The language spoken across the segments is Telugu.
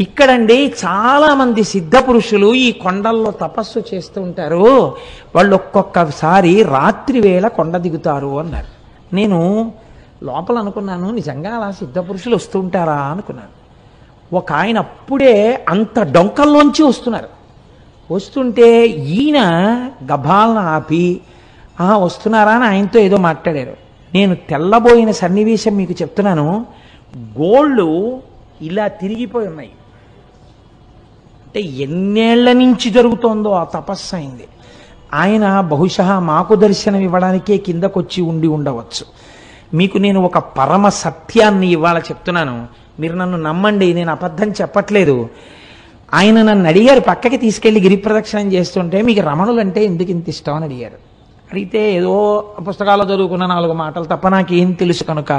ఇక్కడండి చాలా మంది సిద్ధ పురుషులు ఈ కొండల్లో తపస్సు చేస్తూ ఉంటారు. వాళ్ళు ఒక్కొక్కసారి రాత్రి వేళ కొండ దిగుతారు అన్నారు. నేను లోపల అనుకున్నాను, నిజంగా అలా సిద్ధ పురుషులు వస్తూ ఉంటారా అనుకున్నాను. ఒక ఆయన అప్పుడే అంత డొంకల్లోంచి వస్తున్నారు. వస్తుంటే ఈయన గభాలను ఆపి వస్తున్నారా అని ఆయనతో ఏదో మాట్లాడారు. నేను తెల్లబోయిన సన్నివేశం మీకు చెప్తున్నాను. గోళ్ళు ఇలా తిరిగిపోయి ఉన్నాయి. అంటే ఎన్నేళ్ల నుంచి జరుగుతోందో ఆ తపస్సు అయింది. ఆయన బహుశా మాకు దర్శనం ఇవ్వడానికే కిందకొచ్చి ఉండి ఉండవచ్చు. మీకు నేను ఒక పరమ సత్యాన్ని ఇవాళ చెప్తున్నాను, మీరు నన్ను నమ్మండి, నేను అబద్ధం చెప్పట్లేదు. ఆయన నన్ను అడిగారు, పక్కకి తీసుకెళ్లి గిరి ప్రదక్షిణం చేస్తుంటే మీకు రమణులు అంటే ఎందుకు ఇంత ఇష్టం అని అడిగారు. అడిగితే ఏదో పుస్తకాల్లో చదువుకున్న 4 మాటలు తప్ప నాకేం తెలుసు కనుక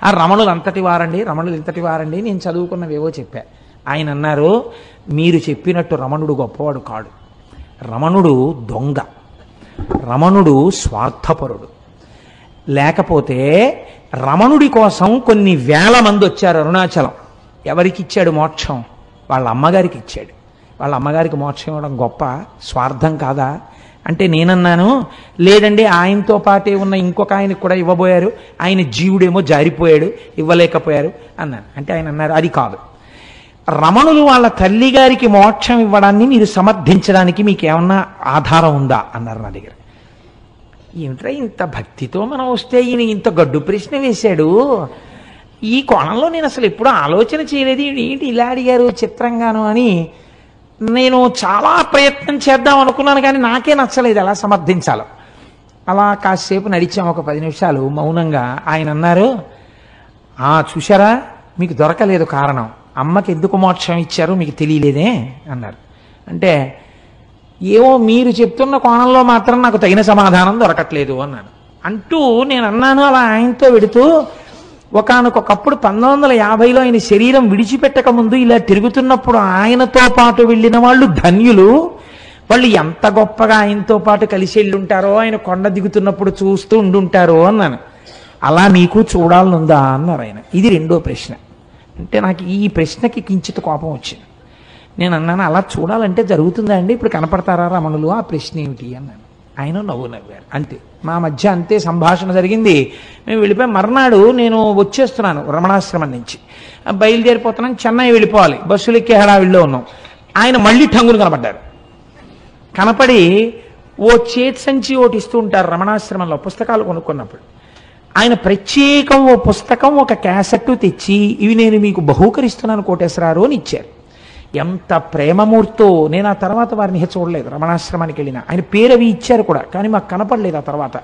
ఆ రమణులు అంతటి వారండి, రమణులు ఇంతటి వారండి, నేను చదువుకున్నవేవో చెప్పా. ఆయన అన్నారు, మీరు చెప్పినట్టు రమణుడు గొప్పవాడు కాడు, రమణుడు దొంగ, రమణుడు స్వార్థపరుడు. లేకపోతే రమణుడి కోసం కొన్ని వేల మంది వచ్చారు అరుణాచలం. ఎవరికి ఇచ్చాడు మోక్షం? వాళ్ళ అమ్మగారికి ఇచ్చాడు. వాళ్ళ అమ్మగారికి మోక్షం ఇవ్వడం గొప్ప, స్వార్థం కాదా అంటే నేనన్నాను, లేదండి ఆయనతో పాటే ఉన్న ఇంకొక ఆయనకు కూడా ఇవ్వబోయారు, ఆయన జీవుడేమో జారిపోయాడు, ఇవ్వలేకపోయారు అన్నాను. అంటే ఆయన అన్నారు, అది కాదు, రమణులు వాళ్ళ తల్లి గారికి మోక్షం ఇవ్వడాన్ని మీరు సమర్థించడానికి మీకు ఏమన్నా ఆధారం ఉందా అన్నారు నా దగ్గర. ఏమిట్రా ఇంత భక్తితో మనం వస్తే ఈయన ఇంత గడ్డు ప్రశ్న వేశాడు, ఈ కోణంలో నేను అసలు ఎప్పుడూ ఆలోచన చేయలేదు, ఏంటి ఇలా అడిగారు చిత్రంగాను అని నేను చాలా ప్రయత్నం చేద్దాం అనుకున్నాను. కానీ నాకే నచ్చలేదు ఎలా సమర్థించాలో. అలా కాసేపు నడిచాం, ఒక 10 నిమిషాలు మౌనంగా. ఆయన అన్నారు, చూశారా మీకు దొరకలేదు కారణం, అమ్మకి ఎందుకు మోక్షం ఇచ్చారో మీకు తెలియలేదే అన్నారు. అంటే ఏవో మీరు చెప్తున్న కోణంలో మాత్రం నాకు తగిన సమాధానం దొరకట్లేదు అన్నాను. అంటూ నేను అన్నాను అలా ఆయనతో వెడుతూ, ఒకానొకప్పుడు 1950లో ఆయన శరీరం విడిచిపెట్టక ముందు ఇలా తిరుగుతున్నప్పుడు ఆయనతో పాటు వెళ్ళిన వాళ్ళు ధన్యులు, వాళ్ళు ఎంత గొప్పగా ఆయనతో పాటు కలిసి వెళ్ళుంటారో, ఆయన కొండ దిగుతున్నప్పుడు చూస్తూ ఉండుంటారో అన్నాను. అలా నీకు చూడాలనుందా అన్నారు ఆయన. ఇది రెండో ప్రశ్న. అంటే నాకు ఈ ప్రశ్నకి కించిత కోపం వచ్చింది. నేను అన్నాను, అలా చూడాలంటే జరుగుతుందా అండి, ఇప్పుడు కనపడతారా రమణులు, ఆ ప్రశ్న ఏమిటి అన్నాను. ఆయన నవ్వారు. అంతే, మా మధ్య అంతే సంభాషణ జరిగింది. మేము వెళ్ళిపోయి మర్నాడు నేను వచ్చేస్తున్నాను రమణాశ్రమం నుంచి, బయలుదేరిపోతున్నాను, చెన్నై వెళ్ళిపోవాలి, బస్సులు ఎక్కే హడావిడిలో ఉన్నాం. ఆయన మళ్ళీ ఠంగును కనపడ్డారు. కనపడి ఓ చేతి సంచి ఒకటి ఇస్తూ ఉంటారు రమణాశ్రమంలో పుస్తకాలు కొనుక్కున్నప్పుడు. ఆయన ప్రత్యేకం ఓ పుస్తకం ఒక క్యాసెట్ తెచ్చి, ఇవి నేను మీకు బహూకరిస్తున్నాను కోటేశ్వరారు అని ఇచ్చారు. ఎంత ప్రేమమూర్తో. నేను ఆ తర్వాత వారిని చూడలేదు, రమణాశ్రమానికి వెళ్ళిన ఆయన పేరు అవి ఇచ్చారు కూడా, కానీ మాకు కనపడలేదు. ఆ తర్వాత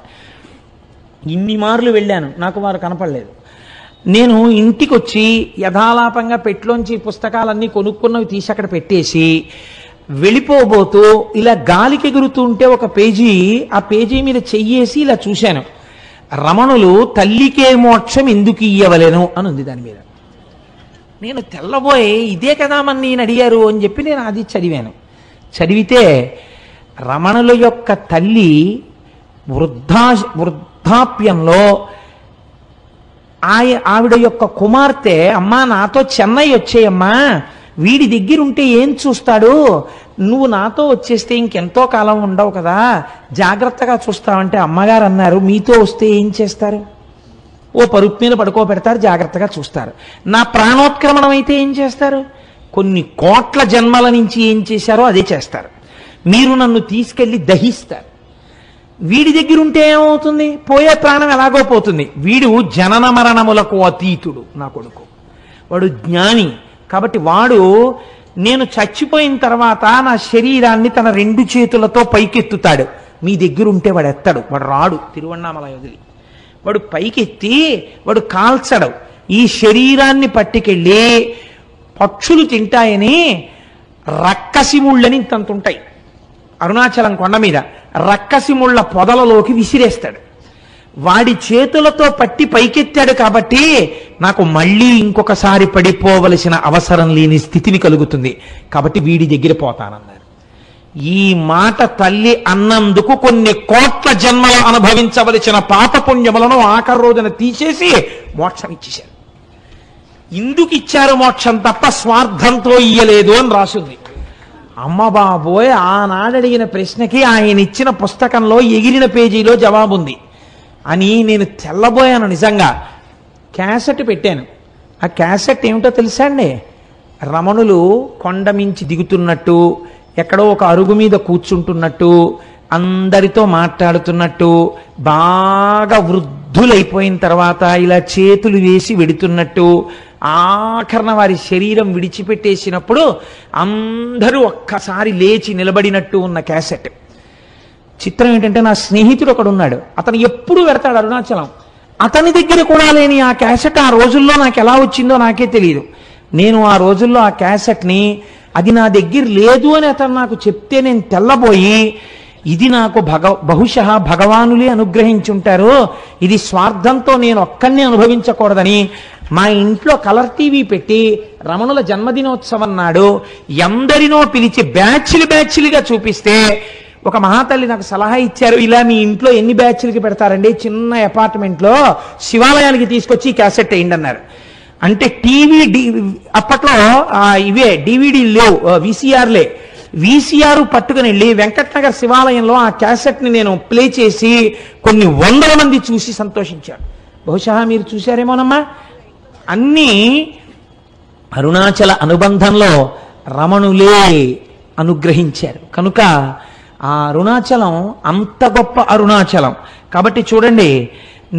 ఇన్ని మార్లు వెళ్ళాను, నాకు వారు కనపడలేదు. నేను ఇంటికి వచ్చి యథాలాపంగా పెట్లోంచి పుస్తకాలన్నీ కొనుక్కున్నవి తీసి అక్కడ పెట్టేసి వెళ్ళిపోబోతూ ఇలా గాలికి ఎగురుతూ ఉంటే ఒక పేజీ, ఆ పేజీ మీద చెయ్యేసి ఇలా చూశాను, రమణులు తల్లికే మోక్షం ఎందుకు ఇయ్యవలెను అని ఉంది దాని మీద. నేను తెల్లబోయి ఇదే కదా మన నేను అడిగారు అని చెప్పి నేను అది చదివాను. చదివితే రమణుల యొక్క తల్లి వృద్ధాప్యంలో ఆవిడ యొక్క కుమార్తె, అమ్మా నాతో చెన్నై వచ్చేయమ్మా, వీడి దగ్గర ఉంటే ఏం చూస్తాడు, నువ్వు నాతో వచ్చేస్తే ఇంకెంతో కాలం ఉండవు కదా, జాగ్రత్తగా చూస్తావంటే అమ్మగారు అన్నారు, మీతో వస్తే ఏం చేస్తారు, ఓ పరుపు మీద పడుకోబెడతారు, జాగ్రత్తగా చూస్తారు. నా ప్రాణోత్క్రమణం అయితే ఏం చేస్తారు, కొన్ని కోట్ల జన్మల నుంచి ఏం చేశారో అదే చేస్తారు. మీరు నన్ను తీసుకెళ్లి దహిస్తారు. వీడి దగ్గర ఉంటే ఏమవుతుంది, పోయే ప్రాణం ఎలాగో పోతుంది. వీడు జనన మరణములకు అతీతుడు, నా కొడుకు, వాడు జ్ఞాని. కాబట్టి వాడు నేను చచ్చిపోయిన తర్వాత నా శరీరాన్ని తన 2 చేతులతో పైకెత్తుతాడు. మీ దగ్గర ఉంటే వాడు ఎత్తాడు, వాడు రాడు తిరువన్నామలై వదిలి, వాడు పైకెత్తి వాడు కాల్చడు. ఈ శరీరాన్ని పట్టుకెళ్ళి పక్షులు తింటాయని రక్కసిముళ్ళని ఇంతంత ఉంటాయి అరుణాచలం కొండ మీద, రక్కసిముళ్ళ పొదలలోకి విసిరేస్తాడు. వాడి చేతులతో పట్టి పైకెత్తాడు కాబట్టి నాకు మళ్ళీ ఇంకొకసారి పడిపోవలసిన అవసరం లేని స్థితిని కలుగుతుంది, కాబట్టి వీడి దగ్గర పోతానన్నారు. ఈ మాట తల్లి అన్నందుకు కొన్ని కోట్ల జన్మలు అనుభవించవలసిన పాపపుణ్యములను ఆఖరి రోజున తీసేసి మోక్షం ఇచ్చేశారు. ఇందుకు ఇచ్చారు మోక్షం తప్ప స్వార్థంతో ఇయ్యలేదు అని రాసుంది. అమ్మ బాబోయ్, ఆనాడు అడిగిన ప్రశ్నకి ఆయన ఇచ్చిన పుస్తకంలో ఎగిరిన పేజీలో జవాబుంది అని నేను తెల్లబోయాను. నిజంగా క్యాసెట్ పెట్టాను. ఆ క్యాసెట్ ఏమిటో తెలుసా అండి? రమణులు కొండ మించి దిగుతున్నట్టు, ఎక్కడో ఒక అరుగు మీద కూర్చుంటున్నట్టు, అందరితో మాట్లాడుతున్నట్టు, బాగా వృద్ధులైపోయిన తర్వాత ఇలా చేతులు వేసి వెడుతున్నట్టు, ఆఖరణ వారి శరీరం విడిచిపెట్టేసినప్పుడు అందరూ ఒక్కసారి లేచి నిలబడినట్టు ఉన్న క్యాసెట్. చిత్రం ఏంటంటే, నా స్నేహితుడు ఒకడు ఉన్నాడు, అతను ఎప్పుడు వెడతాడు అరుణాచలం. అతని దగ్గర కూడా లేని ఆ క్యాసెట్ ఆ రోజుల్లో నాకు ఎలా వచ్చిందో నాకే తెలియదు. నేను ఆ రోజుల్లో ఆ క్యాసెట్ని, అది నా దగ్గర లేదు అని అతను నాకు చెప్తే నేను తెల్లబోయి, ఇది నాకు బహుశः భగవానులే అనుగ్రహించుంటారు, ఇది స్వార్థంతో నేను ఒక్కడిని అనుభవించకూడదని మా ఇంట్లో కలర్ టీవీ పెట్టి రమణుల జన్మదినోత్సవం నాడు ఎందరినో పిలిచి బ్యాచ్లుగా చూపిస్తే ఒక మహాతల్లి నాకు సలహా ఇచ్చారు, ఇలా మీ ఇంట్లో ఎన్ని బ్యాచ్లకి పెడతారండి, చిన్న అపార్ట్మెంట్లో శివాలయానికి తీసుకొచ్చి క్యాసెట్ వేయండి అన్నారు. అంటే టీవీ అప్పట్లో ఇవే డివిడీలు లేవు, విసిఆర్లే. విసిఆర్ పట్టుకుని వెళ్ళి వెంకటనగర్ శివాలయంలో ఆ క్యాసెట్ని నేను ప్లే చేసి కొన్ని వందల మంది చూసి సంతోషించారు. బహుశా మీరు చూశారేమోనమ్మా. అన్నీ అరుణాచల అనుబంధంలో రమణులే అనుగ్రహించారు కనుక ఆ అరుణాచలం అంత గొప్ప అరుణాచలం. కాబట్టి చూడండి,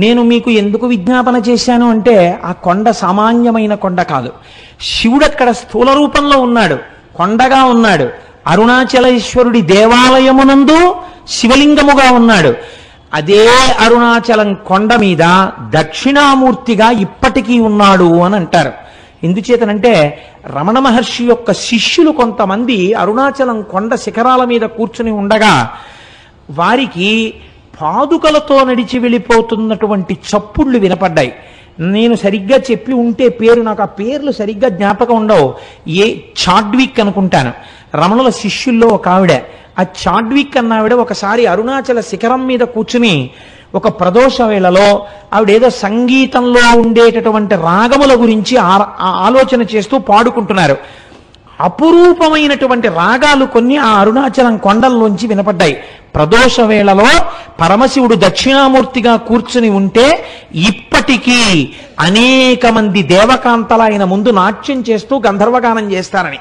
నేను మీకు ఎందుకు విజ్ఞాపన చేశాను అంటే, ఆ కొండ సామాన్యమైన కొండ కాదు. శివుడు అక్కడ స్థూల రూపంలో ఉన్నాడు, కొండగా ఉన్నాడు. అరుణాచలేశ్వరుడి దేవాలయమునందు శివలింగముగా ఉన్నాడు. అదే అరుణాచలం కొండ మీద దక్షిణామూర్తిగా ఇప్పటికీ ఉన్నాడు అని అంటారు. ఎందుచేతనంటే, రమణ మహర్షి యొక్క శిష్యులు కొంతమంది అరుణాచలం కొండ శిఖరాల మీద కూర్చుని ఉండగా వారికి పాదుకలతో నడిచి వెళ్ళిపోతున్నటువంటి చప్పుళ్ళు వినపడ్డాయి. నేను సరిగ్గా చెప్పి ఉంటే పేరు, నాకు ఆ పేర్లు సరిగ్గా జ్ఞాపకం ఉండవు. చాడ్విక్ అనుకుంటాను, రమణుల శిష్యుల్లో ఒక ఆవిడ. ఆ చాడ్విక్ అన్నావిడ ఒకసారి అరుణాచల శిఖరం మీద కూర్చుని ఒక ప్రదోష వేళలో ఆవిడేదో సంగీతంలో ఉండేటటువంటి రాగముల గురించి ఆలోచన చేస్తూ పాడుకుంటున్నారు. అపురూపమైనటువంటి రాగాలు కొన్ని ఆ అరుణాచలం కొండల్లోంచి వినపడ్డాయి. ప్రదోష వేళలో పరమశివుడు దక్షిణామూర్తిగా కూర్చుని ఉంటే ఇప్పటికీ అనేక మంది దేవకాంతల ఆయన ముందు నాట్యం చేస్తూ గంధర్వగానం చేస్తారని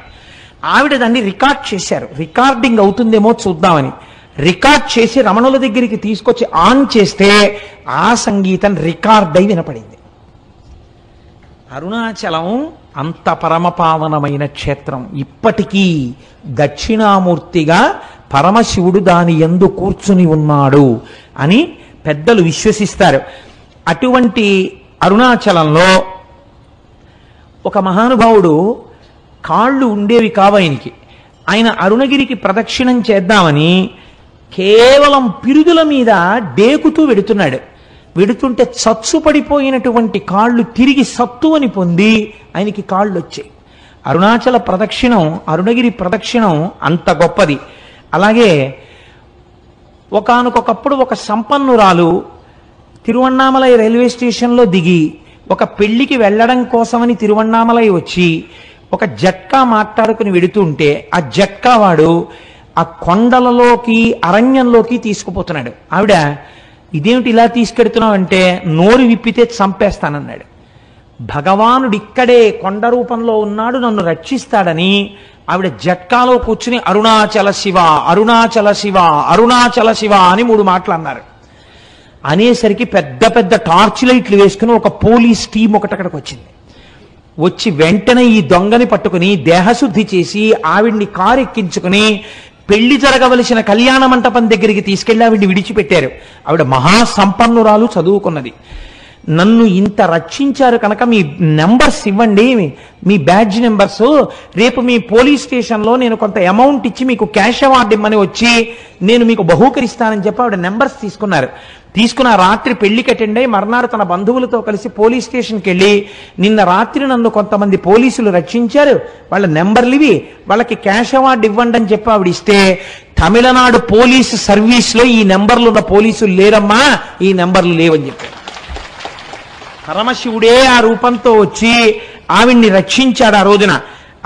ఆవిడ దాన్ని రికార్డ్ చేశారు. రికార్డింగ్ అవుతుందేమో చూద్దామని రికార్డ్ చేసి రమణుల దగ్గరికి తీసుకొచ్చి ఆన్ చేస్తే ఆ సంగీతం రికార్డ్ అయి వినపడింది. అరుణాచలం అంత పరమపావనమైన క్షేత్రం. ఇప్పటికీ దక్షిణామూర్తిగా పరమశివుడు దాని యందు కూర్చుని ఉన్నాడు అని పెద్దలు విశ్వసిస్తారు. అటువంటి అరుణాచలంలో ఒక మహానుభావుడు, కాళ్ళు ఉండేవి కావు ఆయనకి, ఆయన అరుణగిరికి ప్రదక్షిణం చేద్దామని కేవలం పిరుదుల మీద డేకుతూ వెడుతున్నాడు. వెడుతుంటే చచ్చు పడిపోయినటువంటి కాళ్ళు తిరిగి సత్తువని పొంది ఆయనకి కాళ్ళు వచ్చాయి. అరుణాచల ప్రదక్షిణం, అరుణగిరి ప్రదక్షిణం అంత గొప్పది. అలాగే ఒకానొకప్పుడు ఒక సంపన్నురాలు తిరువణ్ణామలై రైల్వే స్టేషన్లో దిగి ఒక పెళ్లికి వెళ్ళడం కోసమని తిరువణ్ణామలై వచ్చి ఒక జట్కా మాట్లాడుకుని వెడుతుంటే ఆ జట్కా వాడు ఆ కొండలలోకి అరణ్యంలోకి తీసుకుపోతున్నాడు. ఆవిడ, ఇదేమిటి ఇలా తీసుకెడుతున్నావు అంటే, నోరు విప్పితే చంపేస్తానన్నాడు. భగవానుడు ఇక్కడే కొండ రూపంలో ఉన్నాడు, నన్ను రక్షిస్తాడని ఆవిడ జట్కాలో కూర్చుని అరుణాచల శివ, అరుణాచల శివ, అరుణాచల శివ అని 3 మాటలు అన్నారు. అనేసరికి పెద్ద పెద్ద టార్చ్ లైట్లు వేసుకుని ఒక పోలీస్ టీం ఒకటి అక్కడికి వచ్చింది. వచ్చి వెంటనే ఈ దొంగని పట్టుకుని దేహశుద్ధి చేసి ఆవిడ్ని కారు ఎక్కించుకుని పెళ్లి జరగవలసిన కళ్యాణ మంటపం దగ్గరికి తీసుకెళ్లి ఆవిడ్ని విడిచిపెట్టారు. ఆవిడ మహాసంపన్నురాలు, చదువుకున్నది. నన్ను ఇంత రక్షించారు కనుక మీ నెంబర్స్ ఇవ్వండి, మీ బ్యాడ్జ్ నెంబర్స్, రేపు మీ పోలీస్ స్టేషన్లో నేను కొంత అమౌంట్ ఇచ్చి మీకు క్యాష్ అవార్డు ఇమ్మని వచ్చి నేను మీకు బహూకరిస్తానని చెప్పి ఆవిడ నెంబర్స్ తీసుకున్నారు. తీసుకున్న రాత్రి పెళ్లికి అటెండ్ అయ్యి మర్నాడు తన బంధువులతో కలిసి పోలీస్ స్టేషన్కి వెళ్ళి, నిన్న రాత్రి నన్ను కొంతమంది పోలీసులు రక్షించారు, వాళ్ళ నెంబర్లు ఇవి, వాళ్ళకి క్యాష్ అవార్డు ఇవ్వండి అని చెప్పి ఆవిడ ఇస్తే, తమిళనాడు పోలీసు సర్వీస్లో ఈ నెంబర్లు ఉన్న పోలీసులు లేరమ్మా, ఈ నెంబర్లు లేవని చెప్పారు. పరమశివుడే ఆ రూపంతో వచ్చి ఆవిడ్ని రక్షించాడు ఆ రోజున.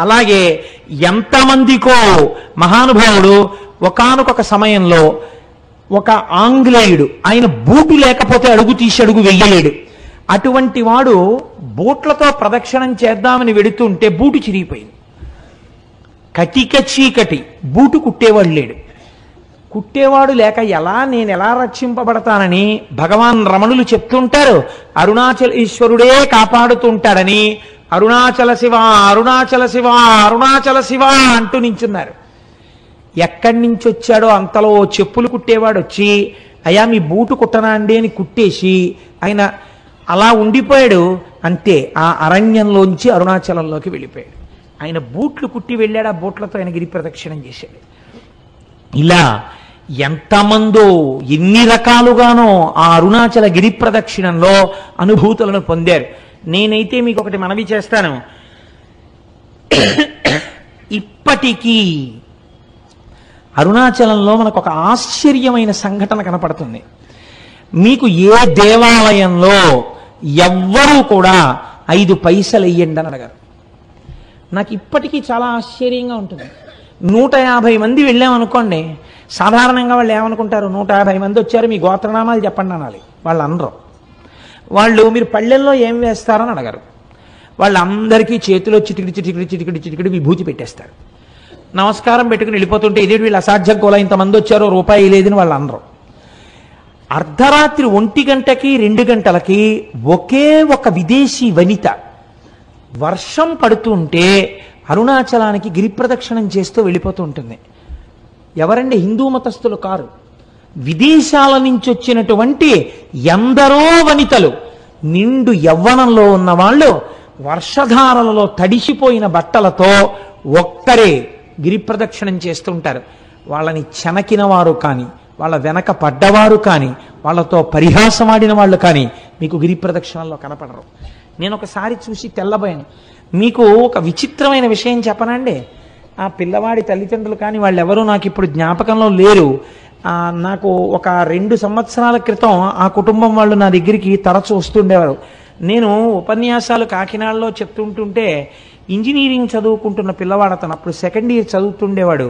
అలాగే ఎంతమందికో మహానుభావుడు ఒకానొక సమయంలో ఒక ఆంగ్లేయుడు, ఆయన బూటు లేకపోతే అడుగు తీసి అడుగు వెయ్యలేడు. అటువంటి వాడు బూట్లతో ప్రదక్షిణం చేద్దామని వెడుతుంటే బూటు చిరిగిపోయింది. కటిక చీకటి, బూటు కుట్టేవాడు లేడు. కుట్టేవాడు లేక నేను ఎలా రక్షింపబడతానని భగవాన్ రమణులు చెప్తుంటారు. అరుణాచల ఈశ్వరుడే కాపాడుతుంటాడని అరుణాచల శివ అరుణాచల శివ అరుణాచల శివ అంటూ నించున్నారు. ఎక్కడి నుంచి వచ్చాడో అంతలో చెప్పులు కుట్టేవాడు వచ్చి, అయ్యా మీ బూటు కుట్టనా అండి అని కుట్టేసి ఆయన అలా ఉండిపోయాడు. అంతే, ఆ అరణ్యంలోంచి అరుణాచలంలోకి వెళ్ళిపోయాడు. ఆయన బూట్లు కుట్టి వెళ్ళాడు, ఆ బూట్లతో ఆయన గిరి ప్రదక్షిణం చేశాడు. ఇలా ఎంతమందో ఎన్ని రకాలుగానో ఆ అరుణాచల గిరి ప్రదక్షిణంలో అనుభూతులను పొందారు. నేనైతే మీకు ఒకటి మనవి చేస్తాను. ఇప్పటికీ అరుణాచలంలో మనకు ఒక ఆశ్చర్యమైన సంఘటన కనపడుతుంది. మీకు ఏ దేవాలయంలో ఎవ్వరూ కూడా 5 పైసలు వెయ్యండి అని అడగారు. నాకు ఇప్పటికీ చాలా ఆశ్చర్యంగా ఉంటుంది. 150 మంది వెళ్ళామనుకోండి, సాధారణంగా వాళ్ళు ఏమనుకుంటారు, 150 మంది వచ్చారు మీ గోత్రనామాలు చెప్పండి అనాలి. వాళ్ళు అనరు. వాళ్ళు మీరు పళ్ళెల్లో ఏం వేస్తారని అడగరు. వాళ్ళందరికీ చేతిలో చిటికిడి చిటికిడి చిటికిడి చిటికిడి విభూతి పెట్టేస్తారు. నమస్కారం పెట్టుకుని వెళ్ళిపోతుంటే ఇదేంటి వీళ్ళు అసాధ్యం కూడా ఇంతమంది వచ్చారో రూపాయి లేదని వాళ్ళు అనరు. అర్ధరాత్రి 1 గంటకి 2 గంటలకి ఒకే ఒక విదేశీ వనిత వర్షం పడుతుంటే అరుణాచలానికి గిరి ప్రదక్షిణం చేస్తూ వెళ్ళిపోతూ ఉంటుంది. ఎవరండి? హిందూ మతస్థులు కారు, విదేశాల నుంచి వచ్చినటువంటి ఎందరో వనితలు, నిండు యవ్వనంలో ఉన్న వాళ్ళు వర్షధారలలో తడిసిపోయిన బట్టలతో ఒక్కరే గిరి ప్రదక్షిణం చేస్తుంటారు. వాళ్ళని చెనకిన వారు కానీ, వాళ్ళ వెనక పడ్డవారు కానీ, వాళ్ళతో పరిహాసమాడిన వాళ్ళు కానీ మీకు గిరి ప్రదక్షిణల్లో కనపడరు. నేను ఒకసారి చూసి తెల్లబోయాను. మీకు ఒక విచిత్రమైన విషయం చెప్పనండి. ఆ పిల్లవాడి తల్లిదండ్రులు కానీ వాళ్ళెవరూ నాకు ఇప్పుడు జ్ఞాపకంలో లేరు. నాకు ఒక 2 సంవత్సరాల క్రితం ఆ కుటుంబం వాళ్ళు నా దగ్గరికి తరచూ వస్తుండేవారు. నేను ఉపన్యాసాలు కాకినాడలో చెప్తుంటుంటే ఇంజనీరింగ్ చదువుకుంటున్న పిల్లవాడు అతను, అప్పుడు 2nd ఇయర్ చదువుతుండేవాడు.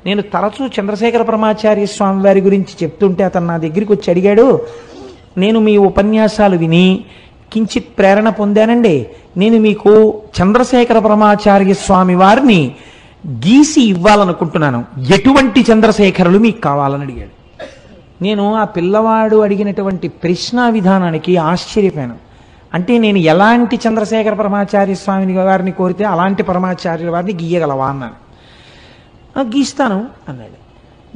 నేను తరచూ చంద్రశేఖర పరమాచార్య స్వామి వారి గురించి చెప్తుంటే అతను నా దగ్గరికి వచ్చి అడిగాడు, నేను మీ ఉపన్యాసాలు విని కించిత్ ప్రేరణ పొందానండి, నేను మీకు చంద్రశేఖర పరమాచార్య స్వామి వారిని గీసి ఇవ్వాలనుకుంటున్నాను, ఎటువంటి చంద్రశేఖరులు మీకు కావాలని అడిగాడు. నేను ఆ పిల్లవాడు అడిగినటువంటి ప్రశ్న విధానానికి ఆశ్చర్యపోయాను. అంటే నేను ఎలాంటి చంద్రశేఖర పరమాచార్య స్వామిని వారిని కోరితే అలాంటి పరమాచార్యుల వారిని గీయగలవా అన్నాను. గీస్తాను అన్నాడు.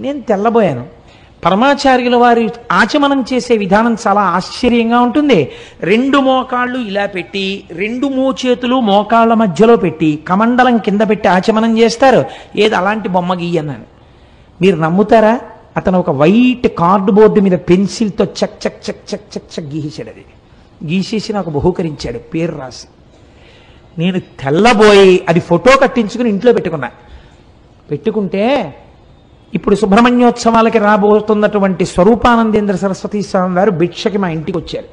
నేను తెల్లబోయాను. పరమాచార్యుల వారి ఆచమనం చేసే విధానం చాలా ఆశ్చర్యంగా ఉంటుంది. 2 మోకాళ్ళు ఇలా పెట్టి 2 మోచేతులు మోకాళ్ళ మధ్యలో పెట్టి కమండలం కింద పెట్టి ఆచమనం చేస్తారు. ఏది అలాంటి బొమ్మ గీయన్నాను. మీరు నమ్ముతారా? అతను ఒక వైట్ కార్డుబోర్డు మీద పెన్సిల్తో చక్ చక్ చక్ చక్ చక్ చక్ గీసాడు. అది గీసేసి నాకు బహూకరించాడు, పేరు రాసి. నేను తెల్లబోయి అది ఫోటో కట్టించుకుని ఇంట్లో పెట్టుకుంటే ఇప్పుడు సుబ్రహ్మణ్యోత్సవాలకి రాబోతున్నటువంటి స్వరూపానందేంద్ర సరస్వతి స్వామి వారు భిక్షకి మా ఇంటికి వచ్చారు.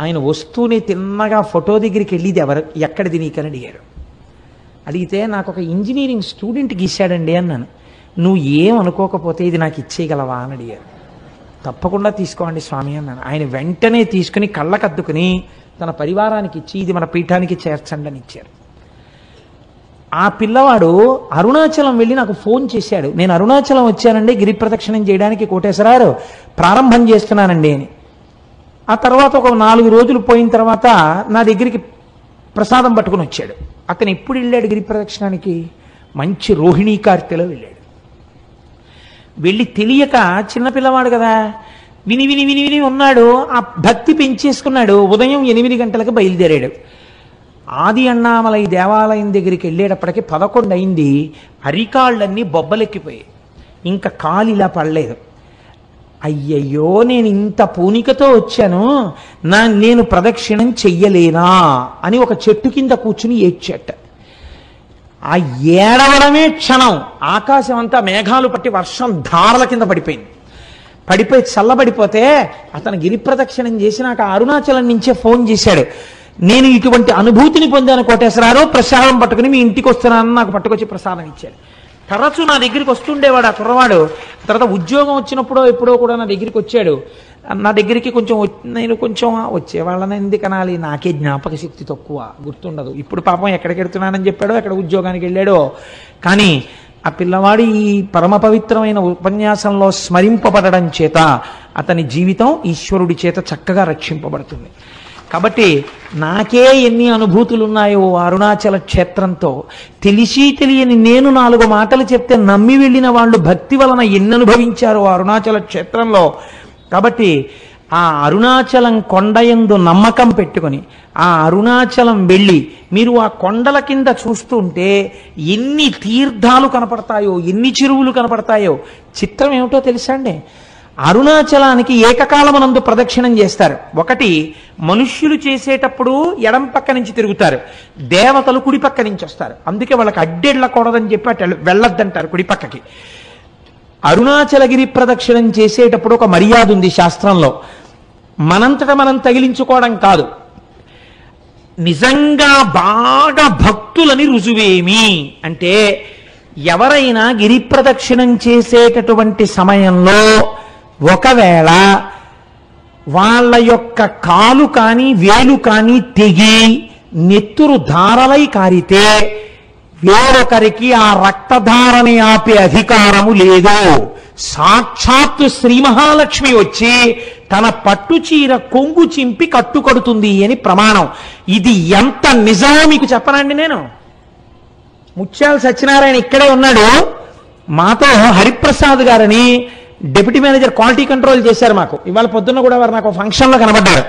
ఆయన వస్తూనే తిన్నగా ఫోటో దగ్గరికి వెళ్ళిది ఎక్కడిది నీకని అడిగారు. అడిగితే నాకు ఒక ఇంజనీరింగ్ స్టూడెంట్ గీశాడండి అన్నాను. నువ్వు ఏం అనుకోకపోతే ఇది నాకు ఇచ్చేయగలవా అని అడిగారు. తప్పకుండా తీసుకోండి స్వామి అన్నాను. ఆయన వెంటనే తీసుకుని కళ్ళకద్దుకుని తన పరివారానికి ఇచ్చి ఇది మన పీఠానికి చేర్చండి అని ఇచ్చారు. ఆ పిల్లవాడు అరుణాచలం వెళ్ళి నాకు ఫోన్ చేశాడు, నేను అరుణాచలం వచ్చానండి గిరి ప్రదక్షిణం చేయడానికి కోటేశ్వరారు, ప్రారంభం చేస్తున్నానండి అని. ఆ తర్వాత ఒక 4 రోజులు పోయిన తర్వాత నా దగ్గరికి ప్రసాదం పట్టుకుని వచ్చాడు. అతను ఎప్పుడు వెళ్ళాడు గిరి ప్రదక్షిణానికి? మంచి రోహిణీ కార్తెలో వెళ్ళాడు. వెళ్ళి తెలియక చిన్నపిల్లవాడు కదా, విని విని విని విని ఉన్నాడు. ఆ భక్తి పెంచేసుకున్నాడు. ఉదయం 8 గంటలకు బయలుదేరాడు. ఆది అన్నామలై దేవాలయం దగ్గరికి వెళ్ళేటప్పటికి 11 అయింది. అరికాళ్ళన్నీ బొబ్బలెక్కిపోయాయి. ఇంకా కాలు ఇలా పడలేదు. అయ్యయ్యో, నేను ఇంత పూనికతో వచ్చాను, నేను ప్రదక్షిణం చెయ్యలేనా అని ఒక చెట్టు కింద కూర్చుని ఏడ్చేట. ఆ ఏడవడమే క్షణం ఆకాశం అంతా మేఘాలు పట్టి వర్షం ధారల కింద పడిపోయి చల్లబడిపోతే అతను గిరి ప్రదక్షిణం చేసి నాకు అరుణాచలం నుంచే ఫోన్ చేశాడు. నేను ఇటువంటి అనుభూతిని పొందాను కోటేశ్వరరావు, ప్రసాదం పట్టుకుని మీ ఇంటికి వస్తున్నానని నాకు పట్టుకొచ్చి ప్రసాదం ఇచ్చాడు. తరచూ నా దగ్గరికి వస్తుండేవాడు ఆ కుర్రవాడు. తర్వాత ఉద్యోగం వచ్చినప్పుడో ఎప్పుడో కూడా నా దగ్గరికి వచ్చాడు. నా దగ్గరికి నేను కొంచెం వచ్చేవాళ్ళని ఎందుకు అనాలి, నాకే జ్ఞాపక శక్తి తక్కువ, గుర్తుండదు. ఇప్పుడు పాపం ఎక్కడికి వెళ్తున్నానని చెప్పాడో, ఎక్కడ ఉద్యోగానికి వెళ్ళాడో. కానీ ఆ పిల్లవాడి ఈ పరమ పవిత్రమైన ఉపన్యాసంలో స్మరింపబడడం చేత అతని జీవితం ఈశ్వరుడి చేత చక్కగా రక్షింపబడుతుంది. కాబట్టి నాకే ఎన్ని అనుభూతులు ఉన్నాయో అరుణాచల క్షేత్రంతో, తెలిసి తెలియని నేను 4 మాటలు చెప్తే నమ్మి వెళ్ళిన వాళ్ళు భక్తి వలన ఎన్ని అనుభవించారో అరుణాచల క్షేత్రంలో. కాబట్టి ఆ అరుణాచలం కొండయందు నమ్మకం పెట్టుకొని ఆ అరుణాచలం వెళ్ళి మీరు ఆ కొండల కింద చూస్తుంటే ఎన్ని తీర్థాలు కనపడతాయో, ఎన్ని చెరువులు కనపడతాయో. చిత్రం ఏమిటో తెలుసా అండి, అరుణాచలానికి ఏకకాలమునందు ప్రదక్షిణం చేస్తారు. ఒకటి మనుష్యులు చేసేటప్పుడు ఎడం పక్క నుంచి తిరుగుతారు, దేవతలు కుడి పక్క నుంచి వస్తారు. అందుకే వాళ్ళకి అడ్డెళ్ళకూడదని చెప్పి అటు వెళ్ళొద్దంటారు కుడి పక్కకి. అరుణాచలగిరి ప్రదక్షిణం చేసేటప్పుడు ఒక మర్యాద ఉంది శాస్త్రంలో. మనంతట మనం తగిలించుకోవడం కాదు, నిజంగా బాగా భక్తులని రుజువేమి అంటే, ఎవరైనా గిరి ప్రదక్షిణం చేసేటటువంటి సమయంలో ఒకవేళ వాళ్ళ యొక్క కాలు కానీ వేలు కానీ తెగి నెత్తురు ధారలై కారితే వేరొకరికి ఆ రక్తధారని ఆపే అధికారము లేదు. సాక్షాత్తు శ్రీ మహాలక్ష్మి వచ్చి తన పట్టు చీర కొంగు చింపి కట్టుకడుతుంది అని ప్రమాణం. ఇది ఎంత నిజమో మీకు చెప్పనండి. నేను ముత్యాల సత్యనారాయణ ఇక్కడే ఉన్నాడు, మాతో హరిప్రసాద్ గారని డిప్యూటీ మేనేజర్ క్వాలిటీ కంట్రోల్ చేశారు మాకు. ఇవాళ పొద్దున్న కూడా వారు నాకు ఫంక్షన్లో కనబడ్డారు.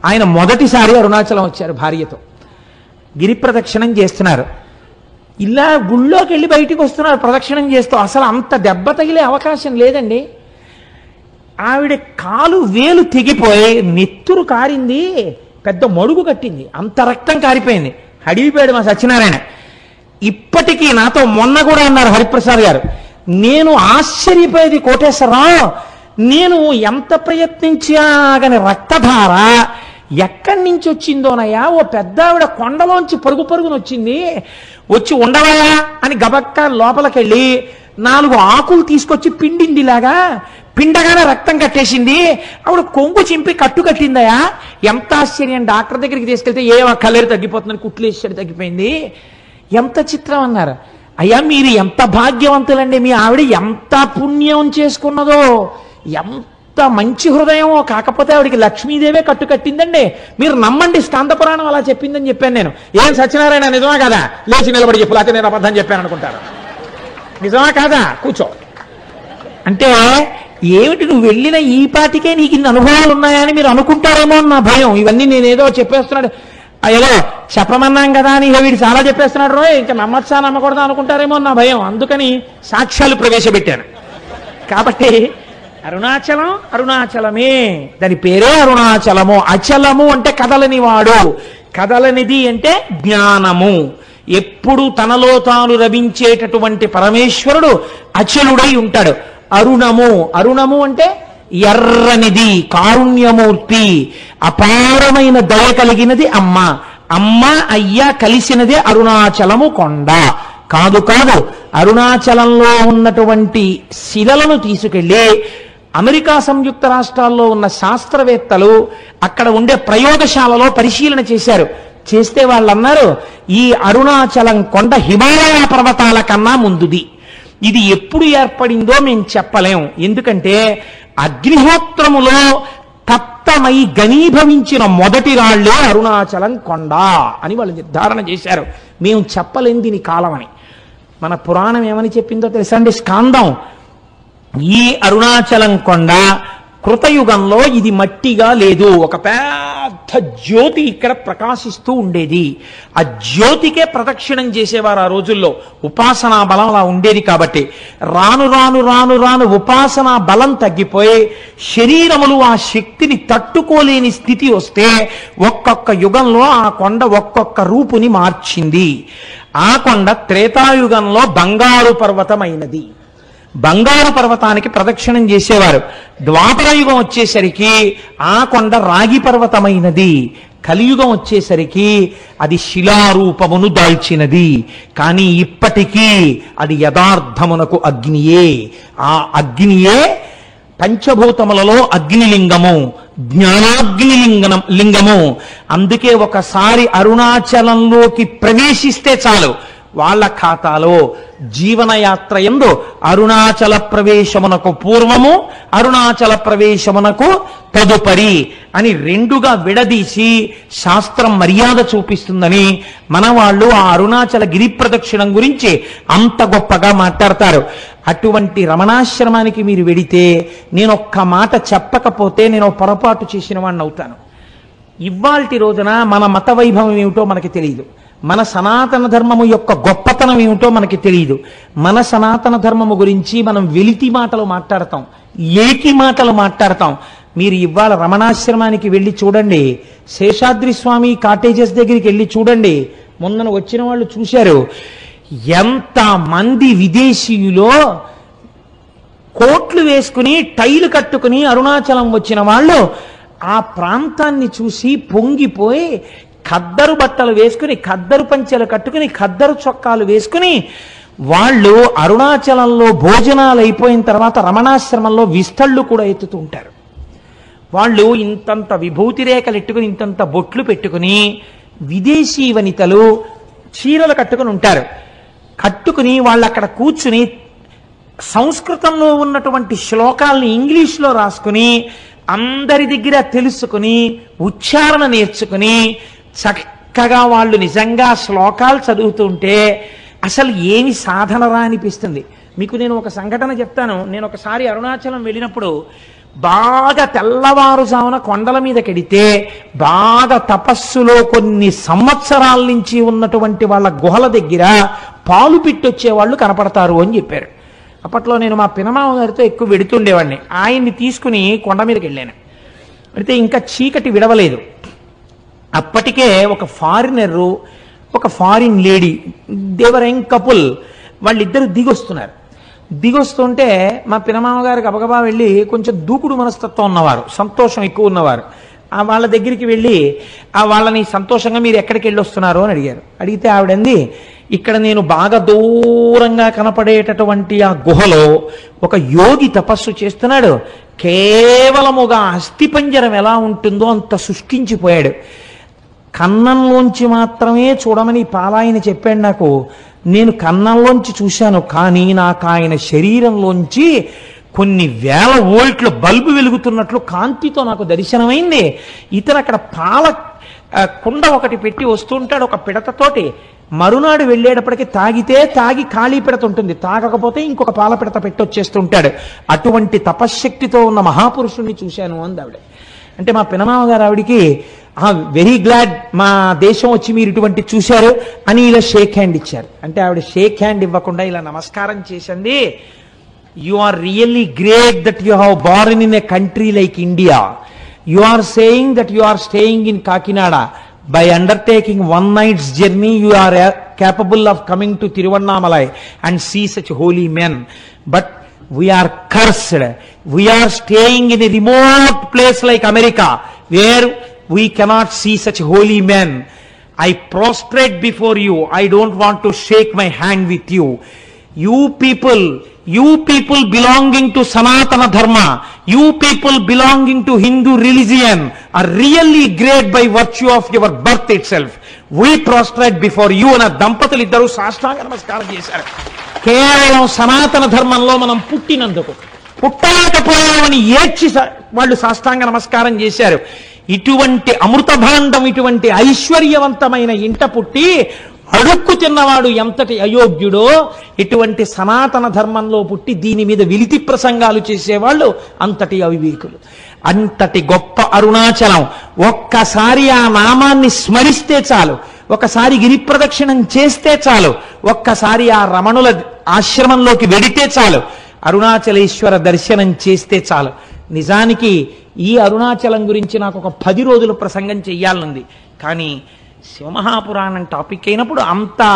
ఆయన మొదటిసారి అరుణాచలం వచ్చారు భార్యతో, గిరి ప్రదక్షిణం చేస్తున్నారు. ఇలా గుళ్ళోకి వెళ్ళి బయటికి వస్తున్నారు ప్రదక్షిణం చేస్తూ. అసలు అంత దెబ్బ తగిలే అవకాశం లేదండి. ఆవిడ కాలు వేలు తెగిపోయి నెత్తురు కారింది, పెద్ద మడుగు కట్టింది, అంత రక్తం కారిపోయింది. అడిగిపోయాడు మా సత్యనారాయణ. ఇప్పటికీ నాతో మొన్న కూడా అన్నారు హరిప్రసాద్ గారు, నేను ఆశ్చర్యపోయేది కోటేశ్వరరావు, నేను ఎంత ప్రయత్నించా కానీ రక్తధార ఎక్కడి నుంచి వచ్చిందోనయ్యా. ఓ పెద్ద ఆవిడ కొండలోంచి పరుగు పరుగున వచ్చింది, వచ్చి ఉండవయా అని గబక్క లోపలికెళ్ళి 4 ఆకులు తీసుకొచ్చి పిండిందిలాగా, పిండగానే రక్తం కట్టేసింది. ఆవిడ కొంగు చింపి కట్టు కట్టిందయా. ఎంత ఆశ్చర్యం. డాక్టర్ దగ్గరికి తీసుకెళ్తే కలేరు తగ్గిపోతుందని కుట్లేసాడు, తగ్గిపోయింది. ఎంత చిత్రం అన్నారు. అయ్యా మీరు ఎంత భాగ్యవంతులండి, మీ ఆవిడ ఎంత పుణ్యం చేసుకున్నదో, ఎంత మంచి హృదయమో. కాకపోతే ఆవిడికి లక్ష్మీదేవే కట్టు కట్టిందండి. మీరు నమ్మండి, స్కాంద పురాణం అలా చెప్పిందని చెప్పాను నేను. ఏం సత్యనారాయణ నిజమా కాదా? లేచి నిలబడి చెప్పు, లేకపోతే నేను అబద్ధం చెప్పాను అనుకుంటారు. నిజమా కాదా? కూర్చో. అంటే ఏమిటి, నువ్వు వెళ్ళిన ఈ పాటికే నీకు ఇన్ని అనుభవాలు ఉన్నాయని మీరు అనుకుంటారేమో నా భయం. ఇవన్నీ నేనేదో చెప్పేస్తున్నాడు, ఏదో చెప్పమన్నాం కదా అని వీడు చాలా చెప్పేస్తున్నాడు రో, ఇంకా నమ్మచ్చా నమ్మకూడదా అనుకుంటారేమో నా భయం. అందుకని సాక్ష్యాలు ప్రవేశపెట్టాను. కాబట్టి అరుణాచలం అరుణాచలమే, దాని పేరే అరుణాచలము. అచలము అంటే కదలని వాడు, కదలనిది అంటే జ్ఞానము. ఎప్పుడు తనలో తాను రవించేటటువంటి పరమేశ్వరుడు అచలుడై ఉంటాడు. అరుణము, అరుణము అంటే ఎర్రనిది, కారుణ్యమూర్తి, అపారమైన దయ కలిగినది అమ్మ. అమ్మ అయ్య కలిసినదే అరుణాచలము కొండ. కాదు కాదు, అరుణాచలంలో ఉన్నటువంటి శిలలను తీసుకెళ్లి అమెరికా సంయుక్త రాష్ట్రాల్లో ఉన్న శాస్త్రవేత్తలు అక్కడ ఉండే ప్రయోగశాలలో పరిశీలన చేశారు. చేస్తే వాళ్ళు అన్నారు, ఈ అరుణాచలం కొండ హిమాలయ పర్వతాల కన్నా ముందుది. ఇది ఎప్పుడు ఏర్పడిందో మేము చెప్పలేం. ఎందుకంటే అగ్నిహోత్రములో తప్తమై ఘనీభవించిన మొదటి రాళ్లే అరుణాచలం కొండ అని వాళ్ళు నిర్ధారణ చేశారు. మేము చెప్పలేం దీని కాలం అని. మన పురాణం ఏమని చెప్పిందో తెలుసా అండి? స్కాందం, ఈ అరుణాచలం కొండ కృతయుగంలో ఇది మట్టిగా లేదు, ఒక పెద్ద జ్యోతి ఇక్కడ ప్రకాశిస్తూ ఉండేది. ఆ జ్యోతికే ప్రదక్షిణం చేసేవారు ఆ రోజుల్లో. ఉపాసనా బలం అలా ఉండేది. కాబట్టి రాను రాను రాను రాను ఉపాసనా బలం తగ్గిపోయి శరీరములు ఆ శక్తిని తట్టుకోలేని స్థితి వస్తే ఒక్కొక్క యుగంలో ఆ కొండ ఒక్కొక్క రూపుని మార్చింది. ఆ కొండ త్రేతాయుగంలో బంగారు పర్వతమైనది. బంగారు పర్వతానికి ప్రదక్షిణం చేసేవారు. ద్వాపర యుగం వచ్చేసరికి ఆ కొండ రాగి పర్వతమైనది. కలియుగం వచ్చేసరికి అది శిలారూపమును దాల్చినది. కానీ ఇప్పటికీ అది యథార్థమునకు అగ్నియే. ఆ అగ్నియే పంచభూతములలో అగ్నిలింగము, లింగము. అందుకే ఒకసారి అరుణాచలంలోకి ప్రవేశిస్తే చాలు, వాళ్ళ ఖాతాలో జీవనయాత్ర యందు అరుణాచల ప్రవేశమునకు పూర్వము, అరుణాచల ప్రవేశమునకు తదుపరి అని రెండుగా విడదీసి శాస్త్రం మర్యాద చూపిస్తుందని మన వాళ్ళు ఆ అరుణాచల గిరి ప్రదక్షిణం గురించి అంత గొప్పగా మాట్లాడతారు. అటువంటి రమణాశ్రమానికి మీరు వెడితే నేను ఒక్క మాట చెప్పకపోతే నేను పొరపాటు చేసిన వాడిని అవుతాను. ఇవాల్టి రోజున మన మత వైభవం ఏమిటో మనకి తెలియదు, మన సనాతన ధర్మము యొక్క గొప్పతనం ఏమిటో మనకి తెలియదు. మన సనాతన ధర్మము గురించి మనం వెలితి మాటలు మాట్లాడతాం, ఏకి మాటలు మాట్లాడతాం. మీరు ఇవాళ రమణాశ్రమానికి వెళ్ళి చూడండి, శేషాద్రి స్వామి కాటేజెస్ దగ్గరికి వెళ్ళి చూడండి. మొన్న వచ్చిన వాళ్ళు చూశారు, ఎంత మంది విదేశీయులో కోట్లు వేసుకుని టైలు కట్టుకుని అరుణాచలం వచ్చిన వాళ్ళు ఆ ప్రాంతాన్ని చూసి పొంగిపోయి ఖద్దరు బట్టలు వేసుకుని, ఖద్దరు పంచెలు కట్టుకుని, ఖద్దరు చొక్కాలు వేసుకుని వాళ్ళు అరుణాచలంలో భోజనాలు అయిపోయిన తర్వాత రమణాశ్రమంలో విస్తళ్ళు కూడా ఎత్తుతూ ఉంటారు. వాళ్ళు ఇంతంత విభూతి రేఖలు ఎట్టుకుని, ఇంతంత బొట్లు పెట్టుకుని, విదేశీ వనితలు చీరలు కట్టుకుని ఉంటారు. కట్టుకుని వాళ్ళు అక్కడ కూర్చుని సంస్కృతంలో ఉన్నటువంటి శ్లోకాలని ఇంగ్లీష్లో రాసుకుని, అందరి దగ్గర తెలుసుకుని, ఉచ్చారణ నేర్చుకుని, చక్కగా వాళ్ళు నిజంగా శ్లోకాలు చదువుతుంటే అసలు ఏమి సాధనరా అనిపిస్తుంది. మీకు నేను ఒక సంఘటన చెప్తాను. నేను ఒకసారి అరుణాచలం వెళ్ళినప్పుడు బాగా తెల్లవారుజామున కొండల మీదకెడితే బాగా తపస్సులో కొన్ని సంవత్సరాల నుంచి ఉన్నటువంటి వాళ్ళ గుహల దగ్గర పాలు పిట్టొచ్చే వాళ్ళు కనపడతారు అని చెప్పారు. అప్పట్లో నేను మా పినమామ గారితో ఎక్కువ వెడుతుండేవాడిని. ఆయన్ని తీసుకుని కొండ మీదకి వెళ్ళాను. అయితే ఇంకా చీకటి విడవలేదు. అప్పటికే ఒక ఫారినరు, ఒక ఫారిన్ లేడీ, దేవర్ యంగ్ కపుల్, వాళ్ళిద్దరూ దిగొస్తున్నారు. దిగొస్తుంటే మా పినమామ గారు గబగబా వెళ్ళి, కొంచెం దూకుడు మనస్తత్వం ఉన్నవారు, సంతోషం ఎక్కువ ఉన్నవారు, వాళ్ళ దగ్గరికి వెళ్ళి వాళ్ళని సంతోషంగా మీరు ఎక్కడికి వెళ్ళి వస్తున్నారు అని అడిగారు. అడిగితే ఆవిడంది, ఇక్కడ నేను బాగా దూరంగా కనపడేటటువంటి ఆ గుహలో ఒక యోగి తపస్సు చేస్తున్నాడు, కేవలముగా అస్థిపంజరం ఎలా ఉంటుందో అంత సృష్టించిపోయాడు. కన్నంలోంచి మాత్రమే చూడమని పాలాయన చెప్పాడు నాకు. నేను కన్నంలోంచి చూశాను, కానీ నాకు ఆయన శరీరంలోంచి కొన్ని వేల వోల్ట్ల బల్బు వెలుగుతున్నట్లు కాంతితో నాకు దర్శనమైంది. ఇతను అక్కడ పాల కుండ ఒకటి పెట్టి వస్తుంటాడు ఒక పిడతతోటి. మరునాడు వెళ్ళేటప్పటికి తాగి ఖాళీ పిడత ఉంటుంది, తాగకపోతే ఇంకొక పాల పిడత పెట్టి వచ్చేస్తుంటాడు. అటువంటి తపశ్శక్తితో ఉన్న మహాపురుషుణ్ణి చూశాను అంది ఆవిడ. అంటే మా పినమామ గారు ఆవిడికి వెరీ గ్లాడ్ మా దేశం వచ్చి మీరు ఇటువంటి చూశారు అని ఇలా షేక్ హ్యాండ్ ఇచ్చారు. అంటే ఆవిడ షేక్ హ్యాండ్ ఇవ్వకుండా ఇలా నమస్కారం చేసింది. You are really great that you have born in a country like India. You are saying that you are staying in Kakinada. By undertaking one night's journey, you are capable of coming to Tiruvannamalai and see such holy men. But we are cursed. We are staying in a remote place like America, where we cannot see such holy men. I prostrate before you. I don't want to shake my hand with you. You people belonging to Sanatana Dharma, you people belonging to Hindu religion are really great by virtue of your birth itself. We prostrate before you. అన్న దంపతులు ఇద్దరు సాష్టాంగ నమస్కారం చేశారు. కేవలం సనాతన ధర్మంలో మనం పుట్టినందుకు, పుట్టలేకపోయామని ఏడ్చి వాళ్ళు సాష్టాంగ నమస్కారం చేశారు. ఇటువంటి అమృత భాండం, ఇటువంటి ఐశ్వర్యవంతమైన ఇంట పుట్టి అడుక్కు తిన్నవాడు ఎంతటి అయోగ్యుడో, ఇటువంటి సనాతన ధర్మంలో పుట్టి దీని మీద విలితి ప్రసంగాలు చేసేవాళ్ళు అంతటి అవివేకులు. అంతటి గొప్ప అరుణాచలం. ఒక్కసారి ఆ నామాన్ని స్మరిస్తే చాలు, ఒకసారి గిరి ప్రదక్షిణం చేస్తే చాలు, ఒక్కసారి ఆ రమణుల ఆశ్రమంలోకి వెడితే చాలు, అరుణాచలేశ్వర దర్శనం చేస్తే చాలు. నిజానికి ఈ అరుణాచలం గురించి నాకు ఒక 10 రోజులు ప్రసంగం చెయ్యాలనుంది. కానీ శివమహాపురాణం టాపిక్ అయినప్పుడు అంతా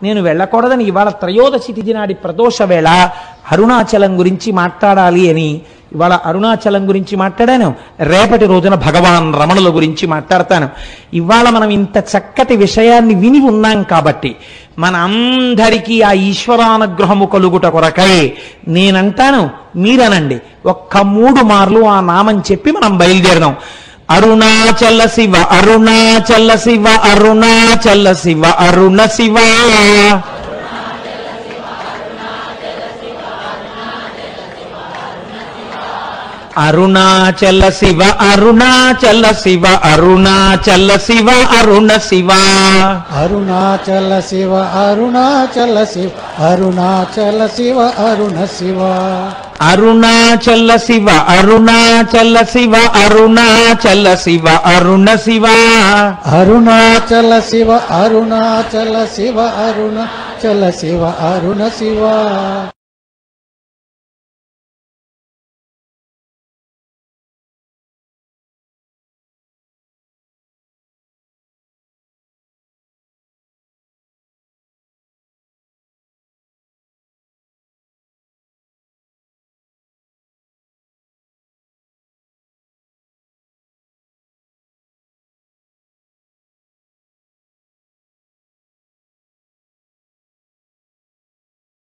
నేను వెళ్ళకూడదని ఇవాళ త్రయోదశి తిథి నాడి ప్రదోష వేళ అరుణాచలం గురించి మాట్లాడాలి అని ఇవాళ అరుణాచలం గురించి మాట్లాడాను, రేపటి రోజున భగవాన్ రమణుల గురించి మాట్లాడతాను. ఇవాళ మనం ఇంత చక్కటి విషయాన్ని విని ఉన్నాం కాబట్టి మన అందరికీ ఆ ఈశ్వరానుగ్రహము కలుగుట కొరకై నేనంటాను, మీరనండి, ఒక్క 3 మార్లు ఆ నామం చెప్పి మనం బయలుదేరదాం. అరుణాచల శివ అరుణాచల శివ అరుణాచల శివ అరుణ శివ అరుణాచల శివ అరుణాచల శివ అరుణాచల శివ అరుణ శివ అరుణాచల శివ అరుణాచల శివ అరుణాచల శివ అరుణ శివ అరుణాచల శివ అరుణాచల శివ అరుణాచల శివ అరుణ శివ అరుణాచల శివ అరుణాచల శివ అరుణాచల శివ అరుణ శివ